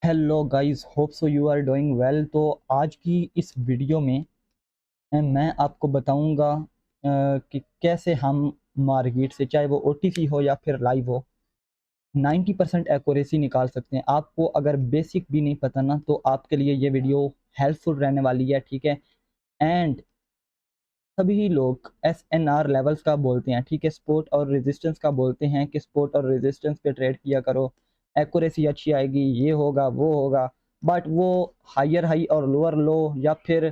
Hello guys, hope so you are doing well. तो आज की इस वीडियो में मैं आपको बताऊंगा कि कैसे हम मार्केट से, चाहे वो ओटीसी हो या फिर लाइव हो, 90% एक्यूरेसी निकाल सकते हैं। आपको अगर बेसिक भी नहीं पता ना, तो आपके लिए ये वीडियो हेल्पफुल रहने वाली है, ठीक है। एंड सभी लोग एसएनआर लेवल्स का बोलते हैं, ठीक है, सपोर्ट और रेजिस्टेंस का बोलते हैं कि सपोर्ट और रेजिस्टेंस पे ट्रेड किया करो, एक्यूरेसी अच्छी आएगी, ये होगा वो होगा। बट वो हायर हाई और लोअर लो, या फिर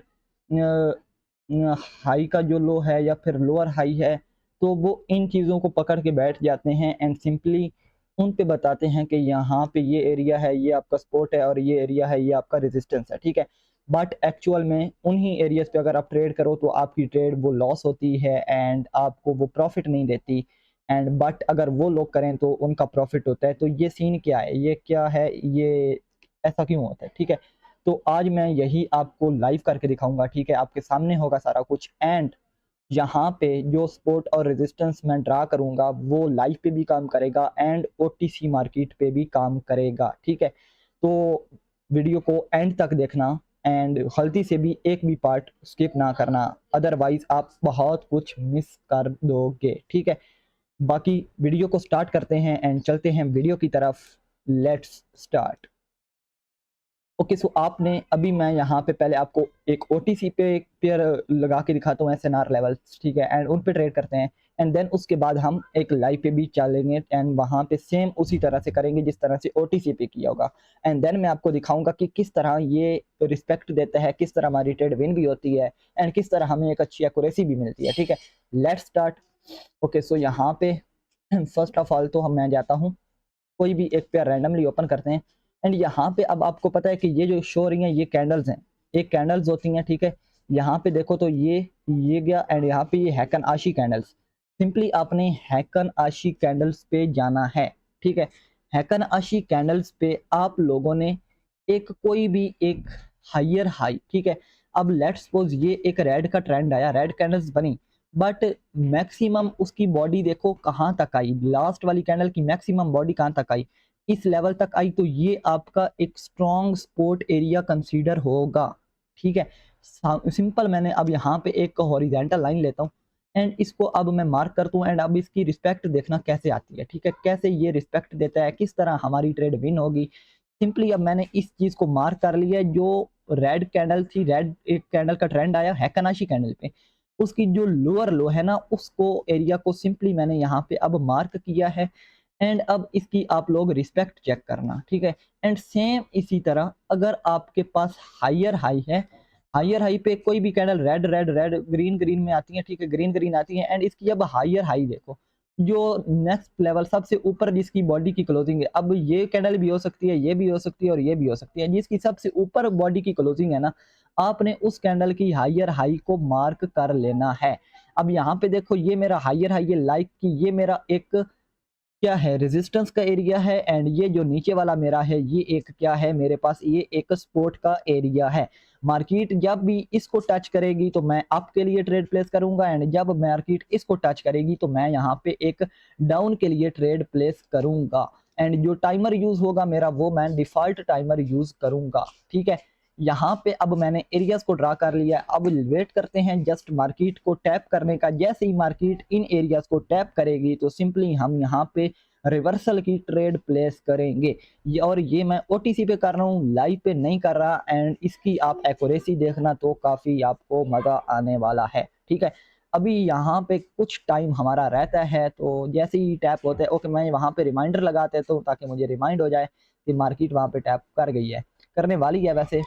हाई का जो लो है या फिर लोअर हाई है, तो वो इन चीज़ों को पकड़ के बैठ जाते हैं एंड सिंपली उन पे बताते हैं कि यहाँ पे ये एरिया है, ये आपका सपोर्ट है, और ये एरिया है, ये आपका रेजिस्टेंस है, ठीक है। बट एक्चुअल में उन्हीं एरियाज पे अगर आप ट्रेड करो तो आपकी ट्रेड वो लॉस होती है एंड आपको वो प्रॉफिट नहीं देती। एंड बट अगर वो लोग करें तो उनका प्रॉफिट होता है। तो ये सीन क्या है, ये क्या है, ये ऐसा क्यों होता है, ठीक है। तो आज मैं यही आपको लाइव करके दिखाऊंगा, ठीक है, आपके सामने होगा सारा कुछ। एंड यहाँ पे जो सपोर्ट और रेजिस्टेंस मैं ड्रा करूंगा वो लाइव पे भी काम करेगा एंड ओटीसी मार्केट पे भी काम करेगा, ठीक है। तो वीडियो को एंड तक देखना एंड गलती से भी एक भी पार्ट स्किप ना करना, अदरवाइज आप बहुत कुछ मिस कर दोगे, ठीक है। बाकी वीडियो को स्टार्ट करते हैं एंड चलते हैं वीडियो की तरफ। Let's start. ओके, सो आपने अभी, मैं यहाँ पे पहले आपको एक ओटीसी पे एक पेयर लगा के दिखाता हूँ, एसएनआर लेवल्स, ठीक है, एंड उन पे ट्रेड करते हैं। एंड देन उसके बाद हम एक लाइव पे भी चलेंगे एंड वहाँ पे सेम उसी तरह से करेंगे जिस तरह से ओटीसी पे किया होगा। एंड देन मैं आपको दिखाऊंगा कि किस तरह ये रिस्पेक्ट देता है, किस तरह हमारी ट्रेड विन भी होती है एंड किस तरह हमें एक अच्छी एक्यूरेसी भी मिलती है, ठीक है। Let's start. ओके, सो यहाँ पे फर्स्ट ऑफ ऑल तो हम मैं जाता हूँ, कोई भी एक पेयर रैंडमली ओपन करते हैं। एंड यहाँ पे अब आपको पता है कि ये जो शो हो रही हैं ये कैंडल्स हैं, एक कैंडल्स होती हैं, ठीक है। यहाँ पे देखो तो ये गया एंड यहाँ पे ये हैकन आशी कैंडल्स। सिंपली आपने हैकन आशी कैंडल्स पे जाना है, ठीक है। हैकन आशी कैंडल्स पे आप लोगों ने एक कोई भी एक हायर हाई, ठीक है। अब लेट्स सपोज ये एक रेड का ट्रेंड आया, रेड कैंडल्स बनी, बट मैक्सिमम उसकी बॉडी देखो कहाँ तक आई, लास्ट वाली कैंडल की मैक्सिमम बॉडी कहाँ तक आई, इस लेवल तक आई। तो ये आपका एक स्ट्रॉन्ग सपोर्ट एरिया कंसीडर होगा, ठीक है। सिंपल, मैंने अब यहाँ पे एक हॉरिजेंटल लाइन लेता हूँ एंड इसको अब मैं मार्क करता हूँ एंड अब इसकी रिस्पेक्ट देखना कैसे आती है, ठीक है, कैसे ये रिस्पेक्ट देता है, किस तरह हमारी ट्रेड विन होगी। सिंपली अब मैंने इस चीज को मार्क कर लिया है, जो रेड कैंडल थी, रेड एक कैंडल का ट्रेंड आया है कनाशी कैंडल पे, उसकी जो लोअर लो है ना, उसको एरिया को सिंपली मैंने यहाँ पे अब मार्क किया है। एंड अब इसकी आप लोग रिस्पेक्ट चेक करना, ठीक है। एंड सेम इसी तरह अगर आपके पास हायर हाई है, हायर हाई पे कोई भी candle red red red green green में आती है, ठीक है, ग्रीन ग्रीन आती है। एंड इसकी अब हायर हाई देखो, जो नेक्स्ट लेवल सबसे ऊपर जिसकी बॉडी की क्लोजिंग है, अब ये कैंडल भी हो सकती है, ये भी हो सकती है और ये भी हो सकती है, जिसकी सबसे ऊपर बॉडी की क्लोजिंग है ना, आपने उस कैंडल की हायर हाई को मार्क कर लेना है। अब यहाँ पे देखो, ये मेरा हायर हाई है, लाइक की ये मेरा एक क्या है, रेजिस्टेंस का एरिया है। एंड ये जो नीचे वाला मेरा है, ये एक क्या है मेरे पास, ये एक सपोर्ट का एरिया है। मार्केट जब भी इसको टच करेगी तो मैं अप के लिए ट्रेड प्लेस करूंगा एंड जब मार्केट इसको टच करेगी तो मैं यहाँ पे एक डाउन के लिए ट्रेड प्लेस करूंगा। एंड जो टाइमर यूज होगा मेरा, वो मैं डिफॉल्ट टाइमर यूज करूंगा, ठीक है। यहाँ पे अब मैंने एरियाज को ड्रा कर लिया, अब वेट करते हैं जस्ट मार्केट को टैप करने का। जैसे ही मार्केट इन एरियाज को टैप करेगी तो सिंपली हम यहाँ पे रिवर्सल की ट्रेड प्लेस करेंगे। और ये मैं ओटीसी पे कर रहा हूँ, लाइव पे नहीं कर रहा। एंड इसकी आप एक्यूरेसी देखना तो काफी आपको मजा आने वाला है, ठीक है। अभी यहाँ पे कुछ टाइम हमारा रहता है, तो जैसे ही टैप होता है, ओके, मैं वहाँ पे रिमाइंडर लगाते तो ताकि मुझे रिमाइंड हो जाए कि मार्केट वहाँ पे टैप कर गई है, करने वाली है वैसे।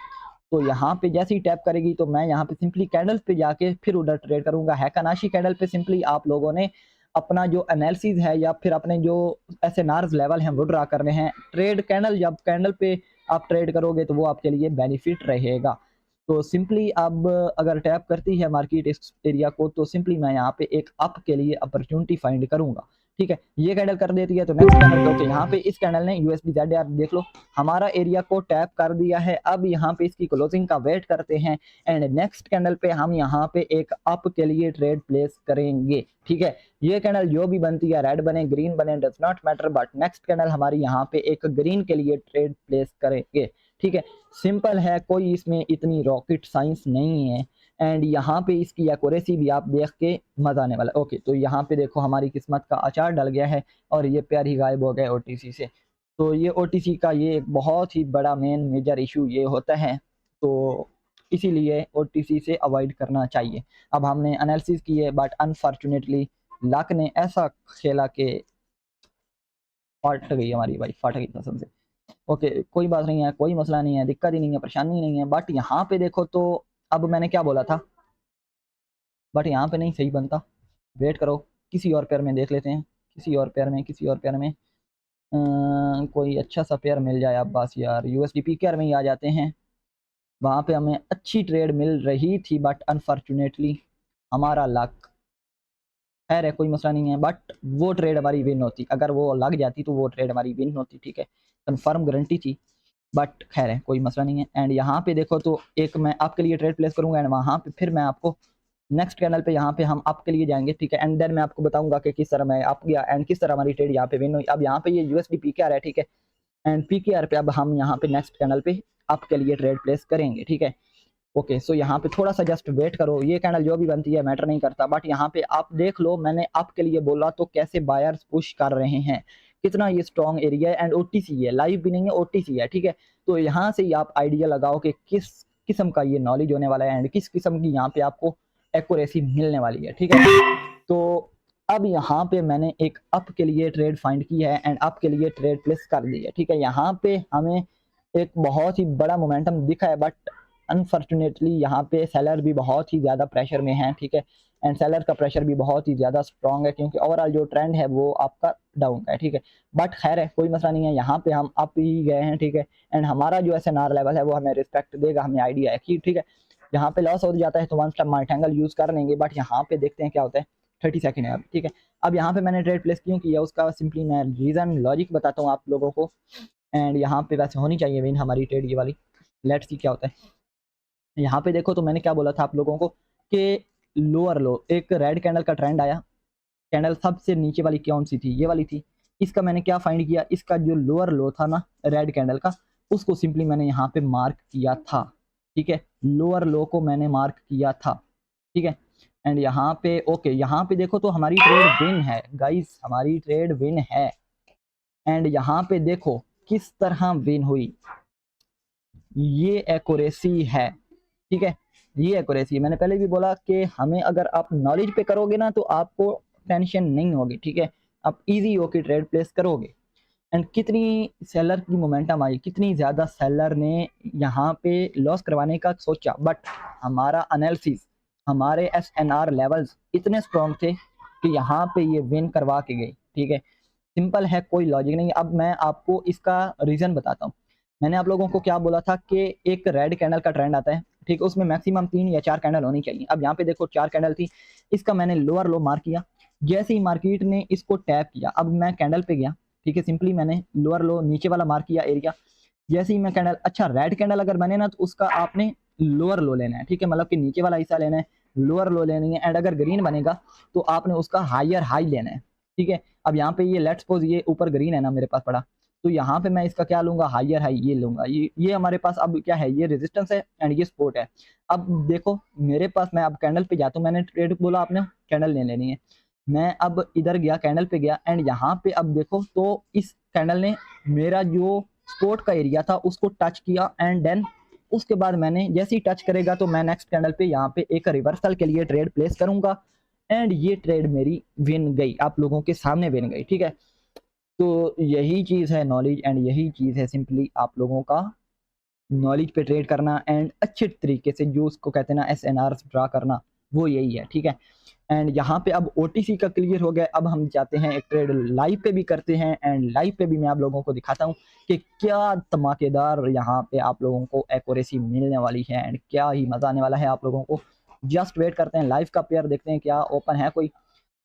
तो यहाँ पे जैसे ही टैप करेगी तो मैं यहाँ पे सिंपली कैंडल्स पे जाके फिर उधर ट्रेड करूंगा। हैकनाशी कैंडल पे सिंपली आप लोगों ने अपना जो एनालिसिस है या फिर अपने जो एसएनआर लेवल हैं वो ड्रा करने हैं। ट्रेड कैंडल, जब कैंडल पे आप ट्रेड करोगे तो वो आपके लिए बेनिफिट रहेगा। तो सिंपली अब अगर टैप करती है मार्केट इस एरिया को, तो सिंपली मैं यहाँ पे एक अप के लिए अपॉर्चुनिटी फाइंड करूंगा, ठीक है, ये कैंडल कर देती है तो नेक्स्ट कैंडल पे ओके, यहाँ पे इस कैंडल ने यूएसडी ZR देख लो हमारा एरिया को टैप कर दिया है। अब यहाँ पे इसकी क्लोजिंग का वेट करते हैं एंड नेक्स्ट कैंडल पे हम यहाँ पे एक अप के लिए ट्रेड प्लेस करेंगे। ठीक है, ये कैंडल जो भी बनती है, रेड बने ग्रीन बने does not matter, but next candle हमारी यहाँ पे एक ग्रीन के लिए ट्रेड प्लेस करेंगे। ठीक है, सिंपल है, कोई इसमें इतनी रॉकेट साइंस नहीं है एंड यहाँ पे इसकी एक्यूरेसी भी आप देख के मजा आने वाला। ओके, तो यहाँ पे देखो हमारी किस्मत का अचार डल गया है और ये पेयर ही गायब हो गया ओटीसी से। तो ये ओटीसी का ये एक बहुत ही बड़ा मेजर इशू ये होता है, तो इसीलिए ओटीसी से अवॉइड करना चाहिए। अब हमने एनालिसिस की है बट अनफॉर्चुनेटली लक ने ऐसा खेला कि फट गई हमारी, भाई फट गई कसम से। ओके, कोई बात नहीं है, कोई मसला नहीं है, दिक्कत ही नहीं है, परेशानी नहीं है, बट यहाँ पे देखो तो अब मैंने क्या बोला था, बट यहाँ पे नहीं सही बनता। वेट करो, किसी और पेयर में देख लेते हैं, किसी और पेयर में, किसी और पेयर में कोई अच्छा सा पेयर मिल जाए। अब बस यार यूएसडी पीकेआर में ही आ जाते हैं, वहाँ पे हमें अच्छी ट्रेड मिल रही थी बट अनफॉर्चुनेटली हमारा लक, खैर है कोई मसला नहीं है, बट वो ट्रेड हमारी विन होती, अगर वो लग जाती तो वो ट्रेड हमारी विन होती। ठीक है, कन्फर्म गारंटी थी, बट खैर है कोई मसला नहीं है। एंड यहाँ पे देखो तो एक मैं आपके लिए ट्रेड प्लेस करूंगा एंड वहाँ पे फिर मैं आपको नेक्स्ट कैंडल पे यहाँ पे हम अप के लिए जाएंगे। ठीक है, एंड देन मैं आपको बताऊंगा कि किस तरह मैं अप गया एंड किस तरह हमारी ट्रेड यहाँ पे विन हुई। अब यहाँ पे ये यूएसडी पीकेआर है, ठीक है, एंड पीकेआर पे अब हम यहाँ पे नेक्स्ट कैंडल पे अप के लिए ट्रेड प्लेस करेंगे। ठीक है, ओके, सो यहाँ पे थोड़ा सा जस्ट वेट करो, ये कैंडल जो भी बनती है मैटर नहीं करता, बट यहाँ पे आप देख लो मैंने अप के लिए बोला तो कैसे बायर्स पुश कर रहे हैं, कितना ये स्ट्रॉन्ग एरिया है एंड ओटीसी है, लाइव भी नहीं है, ओटीसी है। ठीक है, तो यहाँ से ही आप आइडिया लगाओ कि किस किस्म का ये नॉलेज होने वाला है एंड किस किस्म की यहाँ पे आपको एक्यूरेसी मिलने वाली है। ठीक है, तो अब यहाँ पे मैंने एक अप के लिए ट्रेड फाइंड की है एंड अप के लिए ट्रेड प्लेस कर दी है। ठीक है, यहाँ पे हमें एक बहुत ही बड़ा मोमेंटम दिखा है बट अनफॉर्चुनेटली यहाँ पे सेलर भी बहुत ही ज़्यादा प्रेशर में है। ठीक है, एंड सेलर का प्रेशर भी बहुत ही ज़्यादा स्ट्रॉन्ग है क्योंकि ओवरऑल जो ट्रेंड है वो आपका डाउन का है। ठीक है, बट खैर है कोई मसला नहीं है, यहाँ पे हम अप ही गए हैं। ठीक है, एंड हमारा जो SNR लेवल है वो हमें रिस्पेक्ट देगा, हमें आइडिया है कि ठीक है यहाँ पे लॉस हो जाता है तो वन स्टेप मार्टेंगल यूज़ कर लेंगे, बट यहाँ पे देखते हैं क्या होता है। 30 सेकेंड है अब। ठीक है, अब यहाँ पे मैंने ट्रेड प्लेस क्यों किया उसका सिंपली मैं रीज़न लॉजिक बताता हूँ आप लोगों को, एंड यहाँ पे वैसे होनी चाहिए विन हमारी ट्रेड ये वाली, लेट्स सी क्या होता है। यहाँ पे देखो तो मैंने क्या बोला था आप लोगों को कि लोअर लो एक रेड कैंडल का ट्रेंड आया, कैंडल सबसे नीचे वाली कौन सी थी, ये वाली थी। इसका मैंने क्या फाइंड किया, इसका जो लोअर लो था ना रेड कैंडल का, उसको सिंपली मैंने यहाँ पे मार्क किया था। ठीक है, लोअर लो को मैंने मार्क किया था। ठीक है, एंड यहाँ पे ओके, यहाँ पे देखो तो हमारी ट्रेड विन है गाइस, हमारी ट्रेड विन है एंड यहाँ पे देखो किस तरह विन हुई, ये एक्यूरेसी है। ठीक है, ये एक्यूरेसी है, मैंने पहले भी बोला कि हमें अगर आप नॉलेज पे करोगे ना तो आपको टेंशन नहीं होगी। ठीक है, आप इजी होके ट्रेड प्लेस करोगे एंड कितनी सेलर की मोमेंटम आई, कितनी ज़्यादा सेलर ने यहाँ पे लॉस करवाने का सोचा, बट हमारा एनालिसिस, हमारे SNR लेवल्स इतने स्ट्रॉन्ग थे कि यहाँ पे ये विन करवा के गई। ठीक है, सिंपल है, कोई लॉजिक नहीं। अब मैं आपको इसका रीज़न बताता हूँ। मैंने आप लोगों को क्या बोला था कि एक रेड कैंडल का ट्रेंड आता है, ठीक है, उसमें मैक्सिमम 3 या 4 कैंडल होनी चाहिए। अब यहाँ पे देखो 4 कैंडल थी, इसका मैंने लोअर लो मार्क किया, जैसे ही मार्केट ने इसको टैप किया अब मैं कैंडल पे गया। ठीक है, सिंपली मैंने लोअर लो नीचे वाला मार्क किया एरिया, जैसे ही मैं कैंडल, अच्छा रेड कैंडल अगर बने ना तो उसका आपने लोअर लो लेना है। ठीक है, मतलब कि नीचे वाला हिस्सा लेना है, लोअर लो लेनी है, एंड अगर ग्रीन बनेगा तो आपने उसका हायर हाई लेना है। ठीक है, अब यहाँ पे ये लेट्स सपोज ये ऊपर ग्रीन है ना मेरे पास पड़ा, तो यहाँ पे मैं इसका क्या लूंगा, हायर हाई ये लूंगा। ये हमारे पास अब क्या है, ये रेजिस्टेंस है एंड ये सपोर्ट है। अब देखो मेरे पास, मैं अब कैंडल पे जाता हूँ, मैंने ट्रेड बोला आपने कैंडल ले लेनी है, मैं अब इधर गया कैंडल पे गया एंड यहाँ पे अब देखो तो इस कैंडल ने मेरा जो सपोर्ट का एरिया था उसको टच किया एंड देन उसके बाद मैंने जैसे ही टच करेगा तो मैं नेक्स्ट कैंडल पे यहाँ पे एक रिवर्सल के लिए ट्रेड प्लेस करूंगा एंड ये ट्रेड मेरी विन गई, आप लोगों के सामने विन गई। ठीक है, तो यही चीज़ है नॉलेज एंड यही चीज़ है सिंपली आप लोगों का नॉलेज पे ट्रेड करना एंड अच्छे तरीके से जो उसको कहते हैं ना SNR ड्रा करना, वो यही है। ठीक है, एंड यहाँ पे अब OTC का क्लियर हो गया, अब हम जाते हैं एक ट्रेड लाइव पे भी करते हैं एंड लाइव पे भी मैं आप लोगों को दिखाता हूँ कि क्या धमाकेदार यहाँ पे आप लोगों को एक्यूरेसी मिलने वाली है एंड क्या ही मजा आने वाला है आप लोगों को। जस्ट वेट करते हैं, लाइव का पेयर देखते हैं क्या ओपन है कोई।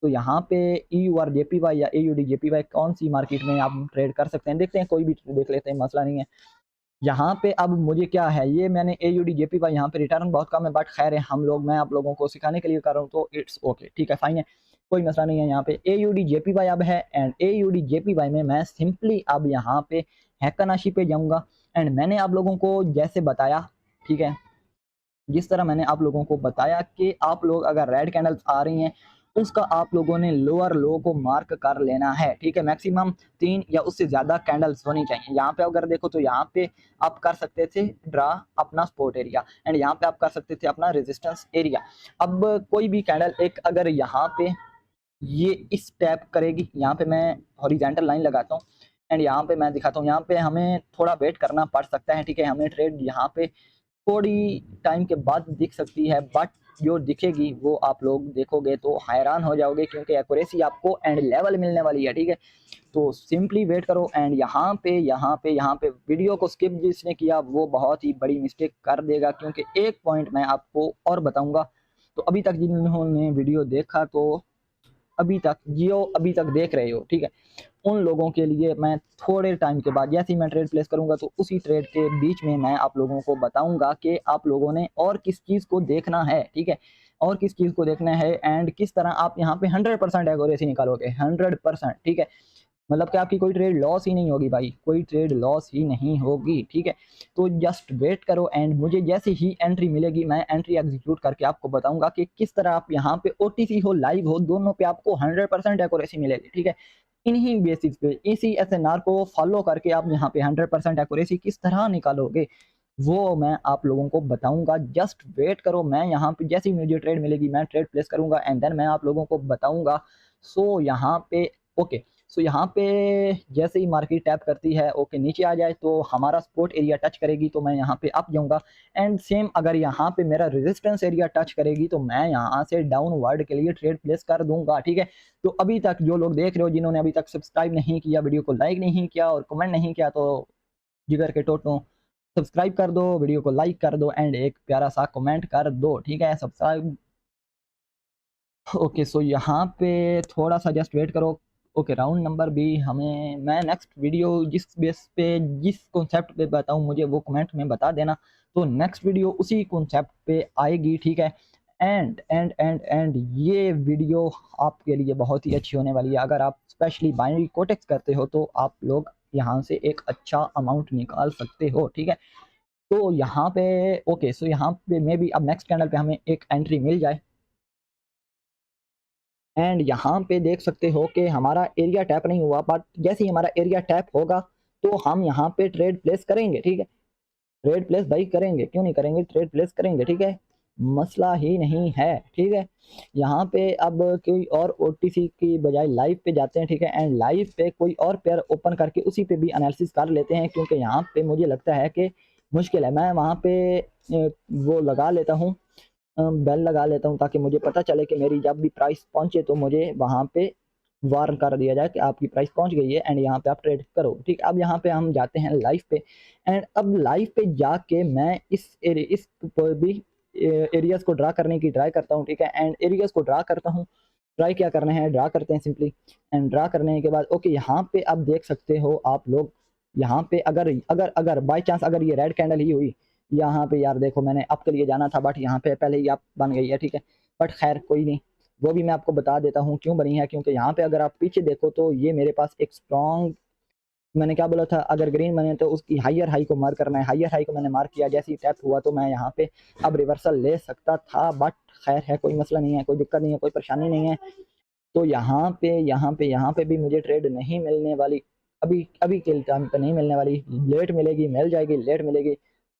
तो यहाँ पे EUR/JPY या AUD/JPY कौन सी मार्केट में आप ट्रेड कर सकते हैं, देखते हैं, कोई भी देख लेते हैं, मसला नहीं है। यहाँ पे अब मुझे क्या है, ये मैंने AUD/JPY, यहाँ पे रिटर्न बहुत कम है, बट खैर है, मैं आप लोगों को सिखाने के लिए कर रहा हूँ, तो इट्स ओके, ठीक है, फाइन है, कोई मसला नहीं है। यहाँ पे AUD/JPY अब है, एंड AUD/JPY में मैं सिंपली अब यहाँ पे हैकनाशी पे जाऊँगा, एंड मैंने आप लोगों को जैसे बताया, ठीक है, जिस तरह मैंने आप लोगों को बताया कि आप लोग अगर रेड कैंडल्स आ रही हैं, उसका आप लोगों ने लोअर लो को मार्क कर लेना है, ठीक है। मैक्सिमम 3 या उससे ज़्यादा कैंडल्स होनी चाहिए। यहाँ पे अगर देखो तो यहाँ पे आप कर सकते थे ड्रा अपना सपोर्ट एरिया, एंड यहाँ पे आप कर सकते थे अपना रेजिस्टेंस एरिया। अब कोई भी कैंडल एक अगर यहाँ पे ये इस टैप करेगी, यहाँ पे मैं हॉरिजॉन्टल लाइन लगाता हूँ, एंड यहाँ पे मैं दिखाता हूँ, यहाँ पे हमें थोड़ा वेट करना पड़ सकता है, ठीक है। हमें ट्रेड यहाँ पे थोड़ी टाइम के बाद दिख सकती है, बट जो दिखेगी वो आप लोग देखोगे तो हैरान हो जाओगे, क्योंकि एक्यूरेसी आपको एंड लेवल मिलने वाली है, ठीक है। तो सिंपली वेट करो, एंड यहाँ पे वीडियो को स्किप जिसने किया वो बहुत ही बड़ी मिस्टेक कर देगा, क्योंकि एक पॉइंट मैं आपको और बताऊंगा। तो अभी तक जिन्होंने वीडियो देखा, तो अभी तक देख रहे हो, ठीक है, उन लोगों के लिए मैं थोड़े टाइम के बाद जैसे ही मैं ट्रेड प्लेस करूंगा, तो उसी ट्रेड के बीच में मैं आप लोगों को बताऊंगा कि आप लोगों ने और किस चीज़ को देखना है, ठीक है, और किस चीज़ को देखना है, एंड किस तरह आप यहाँ पे 100% एक्यूरेसी निकालोगे, 100%, ठीक है। मतलब कि आपकी कोई ट्रेड लॉस ही नहीं होगी भाई, कोई ट्रेड लॉस ही नहीं होगी, ठीक है। तो जस्ट वेट करो, एंड मुझे जैसे ही एंट्री मिलेगी, मैं एंट्री एग्जीक्यूट करके आपको बताऊंगा कि किस तरह आप यहाँ पे OTC हो, लाइव हो, दोनों पे आपको 100% एक्यूरेसी मिलेगी, ठीक है। इन्हीं बेसिस पे, इसी SNR को फॉलो करके आप यहाँ पे 100% एक्यूरेसी किस तरह निकालोगे, वो मैं आप लोगों को बताऊंगा। जस्ट वेट करो, मैं यहाँ पे जैसे ही मुझे ट्रेड मिलेगी, मैं ट्रेड प्लेस करूंगा, एंड देन मैं आप लोगों को बताऊंगा। सो यहाँ पे ओके, सो यहाँ पे जैसे ही मार्केट टैप करती है, ओके, नीचे आ जाए तो हमारा सपोर्ट एरिया टच करेगी, तो मैं यहाँ पे अप जाऊंगा, एंड सेम अगर यहाँ पे मेरा रेजिस्टेंस एरिया टच करेगी, तो मैं यहाँ से डाउनवर्ड के लिए ट्रेड प्लेस कर दूंगा, ठीक है। तो अभी तक जो लोग देख रहे हो, जिन्होंने अभी तक सब्सक्राइब नहीं किया, वीडियो को लाइक नहीं किया और कमेंट नहीं किया, तो जिगर के टोटो सब्सक्राइब कर दो, वीडियो को लाइक कर दो, एंड एक प्यारा सा कमेंट कर दो, ठीक है, सब्सक्राइब। ओके, सो यहाँ पे थोड़ा सा जस्ट वेट करो। ओके, राउंड नंबर बी हमें, मैं नेक्स्ट वीडियो जिस बेस पे, जिस कॉन्सेप्ट पे बताऊँ, मुझे वो कमेंट में बता देना, तो नेक्स्ट वीडियो उसी कॉन्सेप्ट पे आएगी, ठीक है। एंड ये वीडियो आपके लिए बहुत ही अच्छी होने वाली है। अगर आप स्पेशली बाइनरी कोटेक्स करते हो, तो आप लोग यहाँ से एक अच्छा अमाउंट निकाल सकते हो, ठीक है। तो यहाँ पे ओके, सो यहाँ पे मे बी अब नेक्स्ट कैंडल पे हमें एक एंट्री मिल जाए, एंड यहाँ पे देख सकते हो कि हमारा एरिया टैप नहीं हुआ, बट जैसे ही हमारा एरिया टैप होगा, तो हम यहाँ पे ट्रेड प्लेस करेंगे, ठीक है। ट्रेड प्लेस भाई करेंगे, क्यों नहीं करेंगे, ट्रेड प्लेस करेंगे, ठीक है, मसला ही नहीं है, ठीक है। यहाँ पे अब कोई और OTC की बजाय लाइव पे जाते हैं, ठीक है, एंड लाइव पे कोई और पेयर ओपन करके उसी पे भी एनालिसिस कर लेते हैं, क्योंकि यहाँ पे मुझे लगता है कि मुश्किल है। मैं वहाँ पे वो लगा लेता हूँ, बेल लगा लेता हूँ, ताकि मुझे पता चले कि मेरी जब भी प्राइस पहुंचे, तो मुझे वहां पे वार्न कर दिया जाए कि आपकी प्राइस पहुंच गई है, एंड यहाँ पे आप ट्रेड करो, ठीक। अब यहाँ पे हम जाते हैं लाइव पे, एंड अब लाइव पे जाके मैं इस भी एरियाज को ड्रा करने की ट्राई करता हूँ, ठीक है, एंड एरियाज को ड्रा करता हूँ। ट्राई क्या करना है, ड्रा करते हैं सिंपली, एंड ड्रा करने के बाद ओके, यहाँ पे अब देख सकते हो आप लोग, यहाँ पे अगर अगर अगर बाई चांस अगर ये रेड कैंडल ही हुई यहाँ पे, यार देखो, मैंने अप के लिए जाना था, बट यहाँ पे पहले ही अप बन गई है, ठीक है, बट खैर कोई नहीं, वो भी मैं आपको बता देता हूँ क्यों बनी है। क्योंकि यहाँ पे अगर आप पीछे देखो, तो ये मेरे पास एक स्ट्रॉन्ग, मैंने क्या बोला था, अगर ग्रीन बने तो उसकी हायर हाई को मार्क करना है, हायर हाई को मैंने मार्क किया, जैसे ही टैप हुआ, तो मैं यहाँ पे अब रिवर्सल ले सकता था, बट खैर है, कोई मसला नहीं है, कोई दिक्कत नहीं है, कोई परेशानी नहीं है। तो यहाँ पे भी मुझे ट्रेड नहीं मिलने वाली, अभी अभी के टाइम पे नहीं मिलने वाली, लेट मिलेगी, मिल जाएगी, लेट मिलेगी।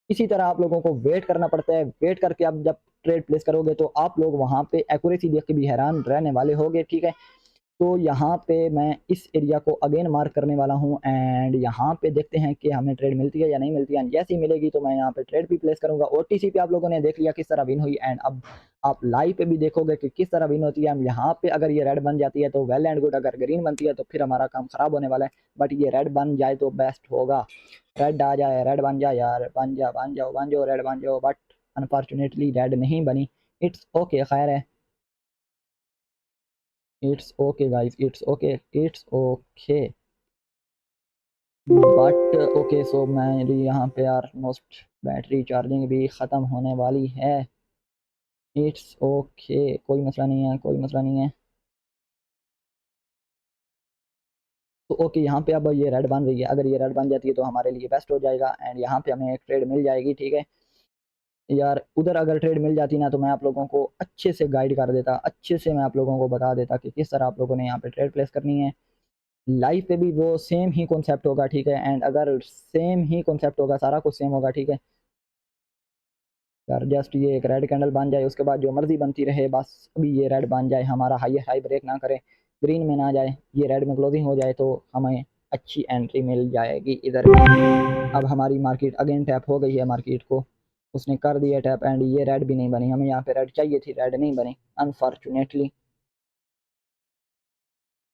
इसी तरह आप लोगों को वेट करना पड़ता है। वेट करके आप जब ट्रेड प्लेस करोगे, तो आप लोग वहां पे एक्यूरेसी देख के भी हैरान रहने वाले होगे, ठीक है। तो यहाँ पे मैं इस एरिया को अगेन मार्क करने वाला हूँ, एंड यहाँ पे देखते हैं कि हमें ट्रेड मिलती है या नहीं मिलती है। जैसे ही मिलेगी, तो मैं यहाँ पे ट्रेड भी प्लेस करूंगा। OTC पे आप लोगों ने देख लिया किस तरह विन हुई, एंड अब आप लाइव पे भी देखोगे कि किस तरह विन होती है। हम यहाँ पे अगर ये रेड बन जाती है तो वेल एंड गुड, अगर ग्रीन बनती है तो फिर हमारा काम खराब होने वाला है, बट ये रेड बन जाए तो बेस्ट होगा। रेड आ जाए, रेड बन जाए यार, बन जाओ रेड बन जाओ, बट अनफॉर्चुनेटली रेड नहीं बनी। इट्स ओके, खैर है। It's okay guys, it's okay, it's okay. But okay, so मेरी यहाँ पे यार मोस्ट बैटरी चार्जिंग भी ख़त्म होने वाली है। इट्स ओके, कोई मसला नहीं है, कोई मसला नहीं है। तो ओके, यहाँ पे अब ये रेड बन रही है, अगर ये रेड बन जाती है तो हमारे लिए बेस्ट हो जाएगा एंड यहाँ पे हमें एक ट्रेड मिल जाएगी, ठीक है यार। उधर अगर ट्रेड मिल जाती ना तो मैं आप लोगों को अच्छे से गाइड कर देता, अच्छे से मैं आप लोगों को बता देता कि किस तरह आप लोगों ने यहाँ पे ट्रेड प्लेस करनी है। लाइव पे भी वो सेम ही कॉन्सेप्ट होगा, ठीक है एंड अगर सेम ही कॉन्सेप्ट होगा, सारा कुछ सेम होगा, ठीक है यार। जस्ट ये एक रेड कैंडल बन जाए, उसके बाद जो मर्जी बनती रहे, बस अभी ये रेड बन जाए, हमारा हाई ब्रेक ना करे, ग्रीन में ना जाए, ये रेड में क्लोजिंग हो जाए तो हमें अच्छी एंट्री मिल जाएगी इधर भी। अब हमारी मार्केट अगेन टैप हो गई है, मार्केट को उसने कर दिया टैप एंड ये रेड भी नहीं बनी, हमें यहाँ पे रेड चाहिए थी, रेड नहीं बनी अनफॉर्चुनेटली।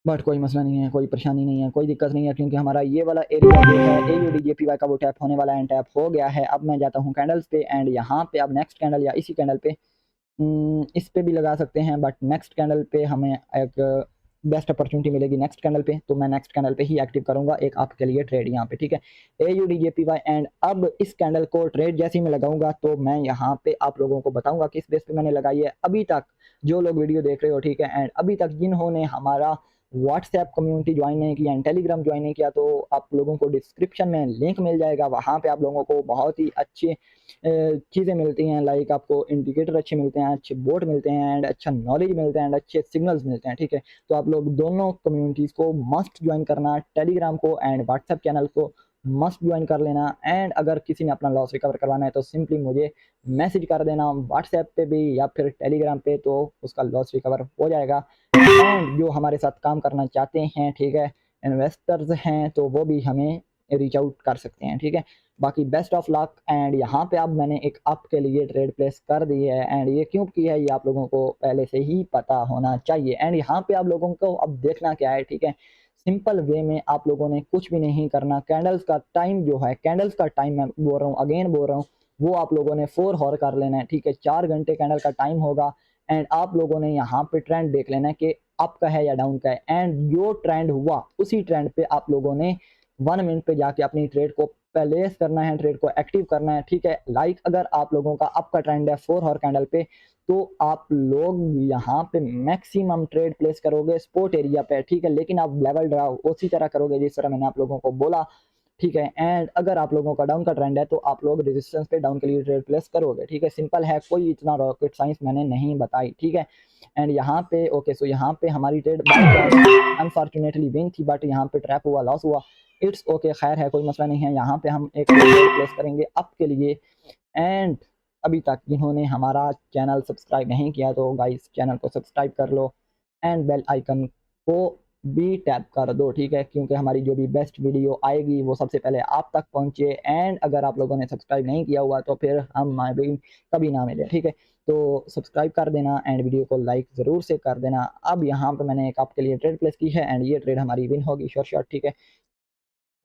बट कोई मसला नहीं है, कोई परेशानी नहीं है, कोई दिक्कत नहीं है, क्योंकि हमारा ये वाला एरिया जो है AUDJPY का वो टैप होने वाला है, टैप हो गया है। अब मैं जाता हूँ कैंडल्स पे एंड यहाँ पे अब नेक्स्ट कैंडल या इसी कैंडल पे इस पे भी लगा सकते हैं, बट नेक्स्ट कैंडल पे हमें एक बेस्ट अपॉर्चुनिटी मिलेगी नेक्स्ट कैंडल पे, तो मैं नेक्स्ट कैंडल पे ही एक्टिव करूंगा एक आपके लिए ट्रेड यहाँ पे, ठीक है AUDJPY। एंड अब इस कैंडल को ट्रेड जैसे ही मैं लगाऊंगा तो मैं यहाँ पे आप लोगों को बताऊंगा किस बेस पे मैंने लगाई है। अभी तक जो लोग वीडियो देख रहे हो, ठीक है एंड अभी तक जिन्होंने हमारा व्हाट्सएप कम्युनिटी ज्वाइन नहीं किया एंड टेलीग्राम ज्वाइन नहीं किया, तो आप लोगों को डिस्क्रिप्शन में लिंक मिल जाएगा, वहाँ पे आप लोगों को बहुत ही अच्छे चीज़ें मिलती हैं, लाइक आपको इंडिकेटर अच्छे मिलते हैं, अच्छे बोट मिलते हैं एंड अच्छा नॉलेज मिलता है एंड अच्छे सिग्नल्स मिलते हैं, ठीक है। तो आप लोग दोनों कम्युनिटीज़ को मस्ट ज्वाइन करना, टेलीग्राम को एंड व्हाट्सएप चैनल को मस्ट ज्वाइन कर लेना। एंड अगर किसी ने अपना लॉस रिकवर करवाना है तो सिंपली मुझे मैसेज कर देना व्हाट्सएप पे भी या फिर टेलीग्राम पे, तो उसका लॉस रिकवर हो जाएगा। एंड जो हमारे साथ काम करना चाहते हैं, ठीक है इन्वेस्टर्स हैं, तो वो भी हमें रीच आउट कर सकते हैं, ठीक है। बाकी बेस्ट ऑफ लक। एंड यहाँ पे अब मैंने एक अप के लिए ट्रेड प्लेस कर दी है एंड ये क्यों की है ये आप लोगों को पहले से ही पता होना चाहिए। एंड यहाँ पे आप लोगों को अब देखना क्या है, ठीक है सिंपल वे में आप लोगों ने कुछ भी नहीं करना। कैंडल्स का टाइम जो है, कैंडल्स का टाइम मैं बोल रहा हूँ, अगेन बोल रहा हूँ, वो आप लोगों ने 4 हॉर कर लेना है, ठीक है 4 घंटे कैंडल का टाइम होगा। एंड आप लोगों ने यहाँ पे ट्रेंड देख लेना है कि अप का है या डाउन का है। एंड जो ट्रेंड हुआ उसी ट्रेंड पे आप लोगों ने 1 मिनट पे जाके अपनी ट्रेड को प्लेस करना है, ट्रेड को एक्टिव करना है, ठीक है। लाइक अगर आप लोगों का अप का ट्रेंड है 4 हॉर कैंडल पे, तो आप लोग यहाँ पे मैक्सिमम ट्रेड प्लेस करोगे स्पोर्ट एरिया पे, ठीक है, लेकिन आप लेवल ड्राउ उसी तरह करोगे जिस तरह मैंने आप लोगों को बोला, ठीक है। एंड अगर आप लोगों का डाउन का ट्रेंड है तो आप लोग रेजिस्टेंस पे डाउन के लिए ट्रेड प्लेस करोगे, ठीक है सिंपल है, कोई इतना रॉकेट साइंस मैंने नहीं बताई, ठीक है। एंड यहाँ पे ओके, सो यहाँ पे हमारी ट्रेड अनफॉर्चुनेटली विन थी, बट यहाँ पे ट्रैप हुआ, लॉस हुआ, इट्स ओके खैर है, कोई मसला नहीं है। यहाँ पे हम एक ट्रेड प्लेस करेंगे अप के लिए। एंड अभी तक जिन्होंने हमारा चैनल सब्सक्राइब नहीं किया तो गाइस चैनल को सब्सक्राइब कर लो एंड बेल आइकन को भी टैप कर दो, ठीक है, क्योंकि हमारी जो भी बेस्ट वीडियो आएगी वो सबसे पहले आप तक पहुंचे। एंड अगर आप लोगों ने सब्सक्राइब नहीं किया हुआ तो फिर हम भी कभी ना मिले, ठीक है। तो सब्सक्राइब कर देना एंड वीडियो को लाइक ज़रूर से कर देना। अब यहाँ पे मैंने एक आपके लिए ट्रेड प्लेस की है एंड ये ट्रेड हमारी विन होगी श्योर शॉट, ठीक है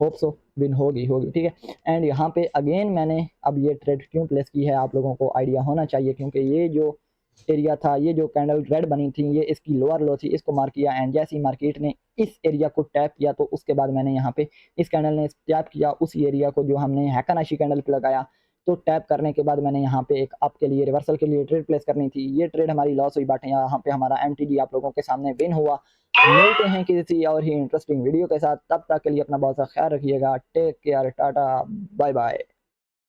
होप सो विन होगी, ठीक है। एंड यहाँ पे अगेन मैंने अब ये ट्रेड क्यों प्लेस की है आप लोगों को आइडिया होना चाहिए, क्योंकि ये जो एरिया था, ये जो कैंडल रेड बनी थी, ये इसकी लोअर लो थी, इसको मार्क किया एंड जैसी मार्केट ने इस एरिया को टैप किया तो उसके बाद मैंने यहाँ पे इस कैंडल ने टैप किया उस एरिया को जो हमने हैकानाशी कैंडल पे लगाया, तो टैप करने के बाद मैंने यहाँ पे एक अप के लिए रिवर्सल के लिए ट्रेड प्लेस करनी थी, ये ट्रेड हमारी लॉस हुई, बट यहाँ पे हमारा MTG आप लोगों के सामने विन हुआ। मिलते हैं किसी और ही इंटरेस्टिंग वीडियो के साथ, तब तक के लिए अपना बहुत सा ख्याल रखिएगा, take care, tata bye bye.